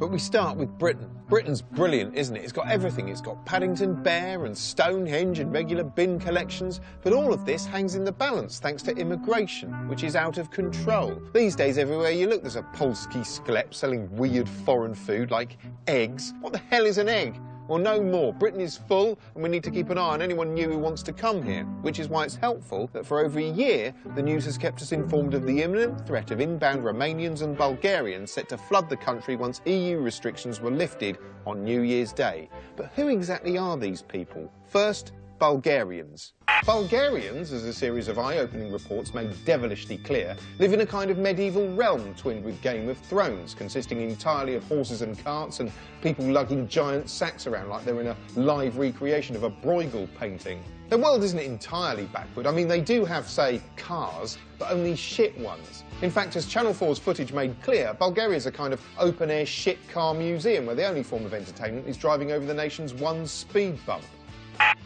But we start with Britain. Britain's brilliant, isn't it? It's got everything. It's got Paddington Bear and Stonehenge and regular bin collections. But all of this hangs in the balance thanks to immigration, which is out of control. These days, everywhere you look, there's a Polski sklep selling weird foreign food like eggs. What the hell is an egg? Well, no more. Britain is full, and we need to keep an eye on anyone new who wants to come here, which is why it's helpful that for over a year, the news has kept us informed of the imminent threat of inbound Romanians and Bulgarians set to flood the country once EU restrictions were lifted on New Year's Day. But who exactly are these people? First, Bulgarians. Bulgarians, as a series of eye-opening reports made devilishly clear, live in a kind of medieval realm twinned with Game of Thrones, consisting entirely of horses and carts and people lugging giant sacks around like they're in a live recreation of a Bruegel painting. The world isn't entirely backward. I mean, they do have, say, cars, but only shit ones. In fact, as Channel 4's footage made clear, Bulgaria's a kind of open-air shit car museum where the only form of entertainment is driving over the nation's one speed bump.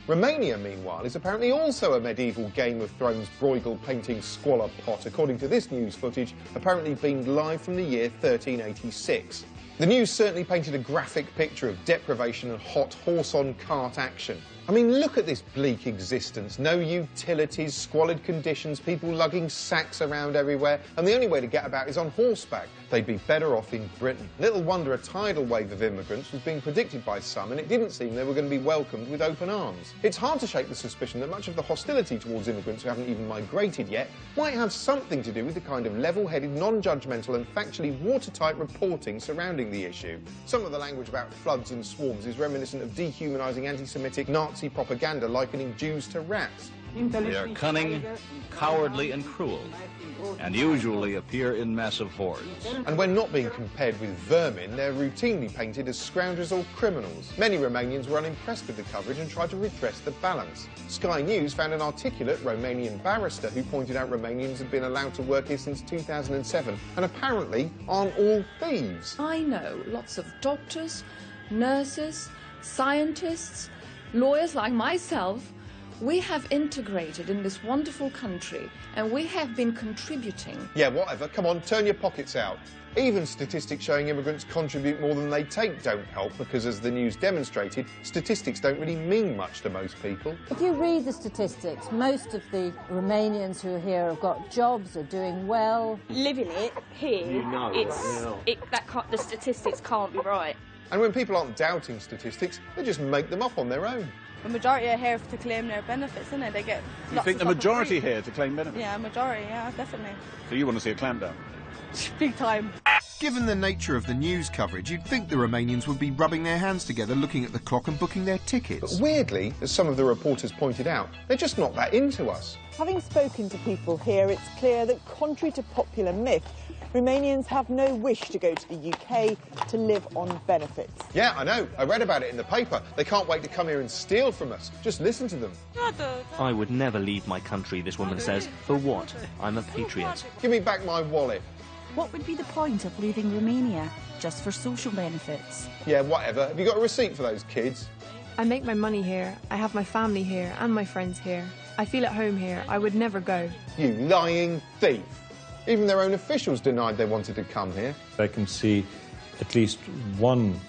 Romania, meanwhile, is apparently also a medieval Game of Thrones Bruegel painting squalor pot, according to this news footage, apparently beamed live from the year 1386. The news certainly painted a graphic picture of deprivation and hot horse-on-cart action. I mean, look at this bleak existence. No utilities, squalid conditions, people lugging sacks around everywhere, and the only way to get about is on horseback. They'd be better off in Britain. Little wonder a tidal wave of immigrants was being predicted by some, and it didn't seem they were going to be welcomed with open arms. It's hard to shake the suspicion that much of the hostility towards immigrants who haven't even migrated yet might have something to do with the kind of level-headed, non-judgmental and factually watertight reporting surrounding the issue. Some of the language about floods and swarms is reminiscent of dehumanising anti-Semitic Nazi propaganda likening Jews to rats. They are cunning, cowardly and cruel, and usually appear in massive hordes. And when not being compared with vermin, they're routinely painted as scoundrels or criminals. Many Romanians were unimpressed with the coverage and tried to redress the balance. Sky News found an articulate Romanian barrister who pointed out Romanians had been allowed to work here since 2007 and apparently aren't all thieves. I know lots of doctors, nurses, scientists, lawyers like myself. We have integrated in this wonderful country and we have been contributing. Yeah, whatever. Come on, turn your pockets out. Even statistics showing immigrants contribute more than they take don't help because, as the news demonstrated, statistics don't really mean much to most people. If you read the statistics, most of the Romanians who are here have got jobs, are doing well. Living it here, you know, the statistics can't be right. And when people aren't doubting statistics, they just make them up on their own. The majority are here to claim their benefits, isn't it? They get. You think the majority here to claim benefits? Yeah, majority, yeah, definitely. So you want to see a clampdown? Big time. Given the nature of the news coverage, you'd think the Romanians would be rubbing their hands together, looking at the clock and booking their tickets. But weirdly, as some of the reporters pointed out, they're just not that into us. Having spoken to people here, it's clear that, contrary to popular myth, Romanians have no wish to go to the UK to live on benefits. Yeah, I know. I read about it in the paper. They can't wait to come here and steal from us. Just listen to them. I would never leave my country, this woman says. For what? I'm a patriot. Give me back my wallet. What would be the point of leaving Romania? Just for social benefits? Yeah, whatever. Have you got a receipt for those kids? I make my money here. I have my family here and my friends here. I feel at home here. I would never go. You lying thief. Even their own officials denied they wanted to come here. I can see at least one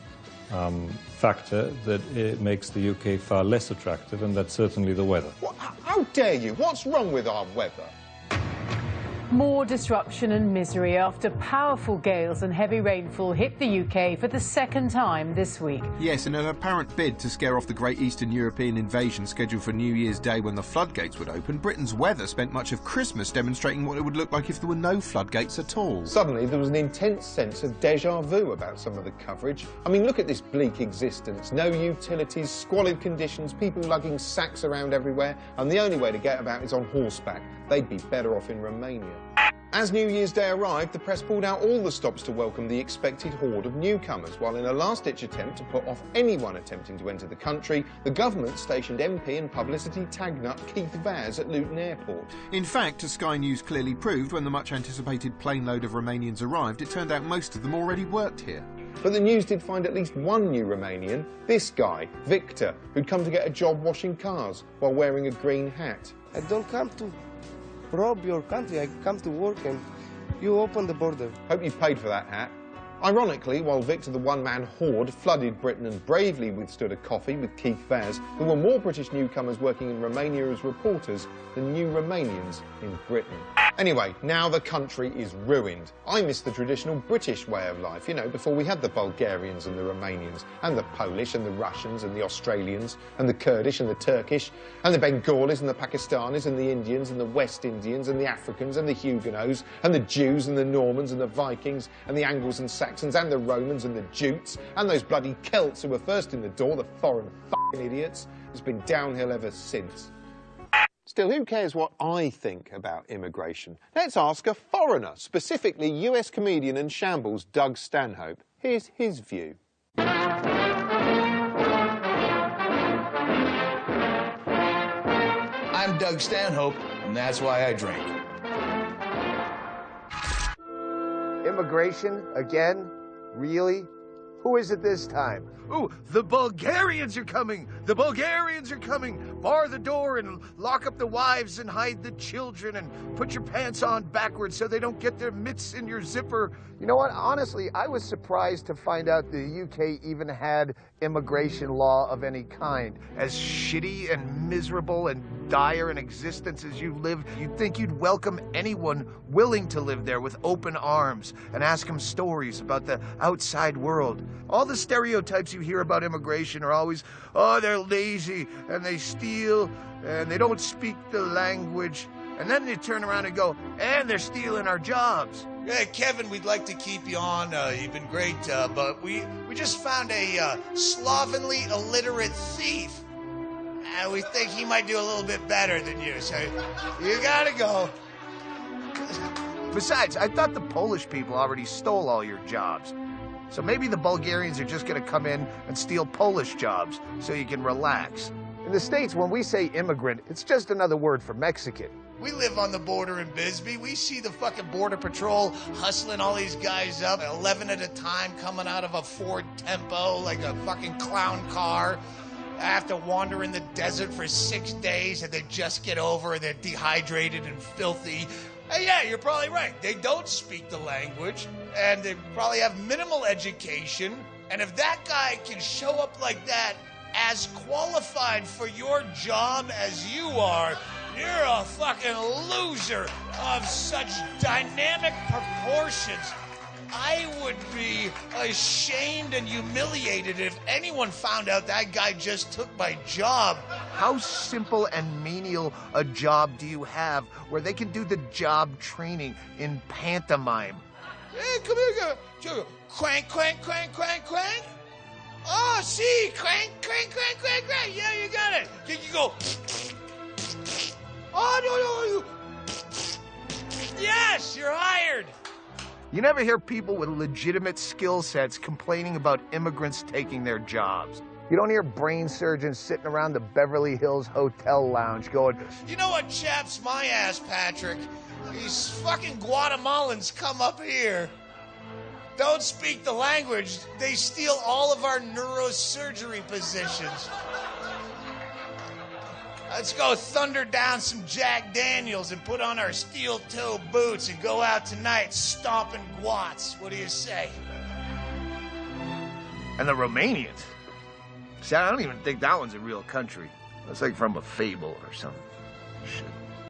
factor that it makes the UK far less attractive, and that's certainly the weather. How dare you? What's wrong with our weather? More disruption and misery after powerful gales and heavy rainfall hit the UK for the second time this week. Yes, in an apparent bid to scare off the Great Eastern European invasion scheduled for New Year's Day when the floodgates would open, Britain's weather spent much of Christmas demonstrating what it would look like if there were no floodgates at all. Suddenly, there was an intense sense of déjà vu about some of the coverage. I mean, look at this bleak existence. No utilities, squalid conditions, people lugging sacks around everywhere, and the only way to get about is on horseback. They'd be better off in Romania. As New Year's Day arrived, the press pulled out all the stops to welcome the expected horde of newcomers, while in a last-ditch attempt to put off anyone attempting to enter the country, the government stationed MP and publicity tag-nut Keith Vaz at Luton Airport. In fact, as Sky News clearly proved, when the much-anticipated plane load of Romanians arrived, it turned out most of them already worked here. But the news did find at least one new Romanian, this guy, Victor, who'd come to get a job washing cars while wearing a green hat. I don't come to rob your country, I come to work and you open the border. Hope you paid for that hat. Ironically, while Victor the one-man horde flooded Britain and bravely withstood a coffee with Keith Vaz, there were more British newcomers working in Romania as reporters than new Romanians in Britain. Anyway, now the country is ruined. I miss the traditional British way of life, you know, before we had the Bulgarians and the Romanians, and the Polish and the Russians and the Australians, and the Kurdish and the Turkish, and the Bengalis and the Pakistanis and the Indians and the West Indians and the Africans and the Huguenots, and the Jews and the Normans and the Vikings and the Angles and Saxons and the Romans and the Jutes, and those bloody Celts who were first in the door, the foreign f***ing idiots. It's been downhill ever since. Still, who cares what I think about immigration? Let's ask a foreigner, specifically US comedian and shambles Doug Stanhope. Here's his view. I'm Doug Stanhope, and that's why I drink. Immigration again? Really? Who is it this time? Ooh, the Bulgarians are coming! The Bulgarians are coming! Bar the door and lock up the wives and hide the children and put your pants on backwards so they don't get their mitts in your zipper. You know what? Honestly, I was surprised to find out the UK even had immigration law of any kind. As shitty and miserable and dire an existence as you lived, you'd think you'd welcome anyone willing to live there with open arms and ask them stories about the outside world. All the stereotypes you hear about immigration are always, oh, they're lazy and they steal and they don't speak the language. And then they turn around and go, and they're stealing our jobs. Yeah, Kevin, we'd like to keep you on. You've been great, but we just found a slovenly, illiterate thief. And we think he might do a little bit better than you, so you gotta go. Besides, I thought the Polish people already stole all your jobs. So maybe the Bulgarians are just gonna come in and steal Polish jobs so you can relax. In the States, when we say immigrant, it's just another word for Mexican. We live on the border in Bisbee. We see the fucking Border Patrol hustling all these guys up, 11 at a time, coming out of a Ford Tempo like a fucking clown car. After wandering the desert for 6 days and they just get over and they're dehydrated and filthy. Hey, yeah, you're probably right. They don't speak the language and they probably have minimal education. And if that guy can show up like that, as qualified for your job as you are, you're a fucking loser of such dynamic proportions. I would be ashamed and humiliated if anyone found out that guy just took my job. How simple and menial a job do you have where they can do the job training in pantomime? Hey, come here, crank, crank, crank, crank, crank. Oh, see, crank, crank, crank, crank, crank. Yeah, you got it. You go. Oh, no. Yes, you're hired. You never hear people with legitimate skill sets complaining about immigrants taking their jobs. You don't hear brain surgeons sitting around the Beverly Hills Hotel lounge going, you know what chaps my ass, Patrick? These fucking Guatemalans come up here, don't speak the language, they steal all of our neurosurgery positions. Let's go thunder down some Jack Daniels and put on our steel-toe boots and go out tonight stomping Guats. What do you say? And the Romanians? See, I don't even think that one's a real country. That's like from a fable or some shit.